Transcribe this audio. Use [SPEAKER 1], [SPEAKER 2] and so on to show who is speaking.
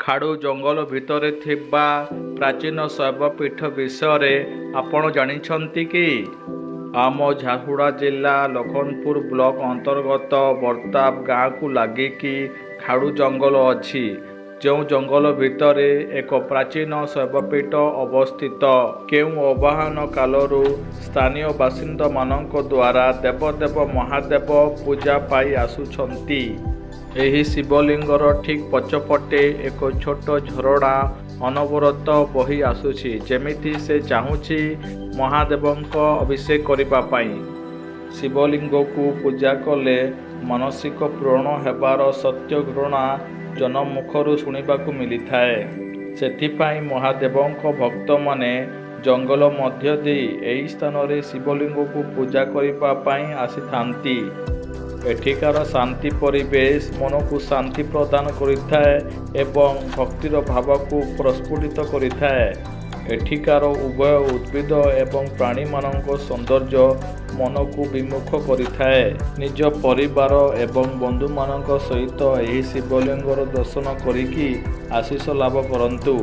[SPEAKER 1] ଖାଡୁ ଜଙ୍ଗଲ ଭିତରେ ଥିବା ପ୍ରାଚୀନ ଶୈବପୀଠ ବିଷୟରେ ଆପଣ ଜାଣିଛନ୍ତି କି? ଆମ ଝାରସୁଗୁଡ଼ା ଜିଲ୍ଲା ଲଖନପୁର ବ୍ଲକ ଅନ୍ତର୍ଗତ ବର୍ତାବ ଗାଁକୁ ଲାଗିକି ଖାଡୁ ଜଙ୍ଗଲ ଅଛି। ଯେଉଁ ଜଙ୍ଗଲ ଭିତରେ ଏକ ପ୍ରାଚୀନ ଶୈବପୀଠ ଅବସ୍ଥିତ। କେଉଁ ଅବହାନ କାଳରୁ ସ୍ଥାନୀୟ ବାସିନ୍ଦାମାନଙ୍କ ଦ୍ୱାରା ଦେବଦେବ ମହାଦେବ ପୂଜା ପାଇ ଆସୁଛନ୍ତି। ଏହି ଶିବଲିଙ୍ଗର ଠିକ୍ ପଛପଟେ ଏକ ଛୋଟ ଝରଣା ଅନବରତ ବହି ଆସୁଛି, ଯେମିତି ସେ ଚାହୁଁଛି ମହାଦେବଙ୍କ ଅଭିଷେକ କରିବା ପାଇଁ। ଶିବଲିଙ୍ଗକୁ ପୂଜା କଲେ ମାନସିକ ପୂରଣ ହେବାର ସତ୍ୟ ଘଟଣା ଜନମୁଖରୁ ଶୁଣିବାକୁ ମିଳିଥାଏ। ସେଥିପାଇଁ ମହାଦେବଙ୍କ ଭକ୍ତମାନେ ଜଙ୍ଗଲ ମଧ୍ୟ ଦେଇ ଏହି ସ୍ଥାନରେ ଶିବଲିଙ୍ଗକୁ ପୂଜା କରିବା ପାଇଁ ଆସିଥାନ୍ତି। ଏଠିକାର ଶାନ୍ତି ପରିବେଶ ମନକୁ ଶାନ୍ତି ପ୍ରଦାନ କରିଥାଏ ଏବଂ ଭକ୍ତିର ଭାବକୁ ପ୍ରସ୍ଫୁଟିତ କରିଥାଏ। ଏଠିକାର ଉଭୟ ଉଦ୍ଭିଦ ଏବଂ ପ୍ରାଣୀମାନଙ୍କ ସୌନ୍ଦର୍ଯ୍ୟ ମନକୁ ବିମୁଖ କରିଥାଏ। ନିଜ ପରିବାର ଏବଂ ବନ୍ଧୁମାନଙ୍କ ସହିତ ଏହି ଶିବଲିଙ୍ଗର ଦର୍ଶନ କରିକି ଆଶୀଷ ଲାଭ କରନ୍ତୁ।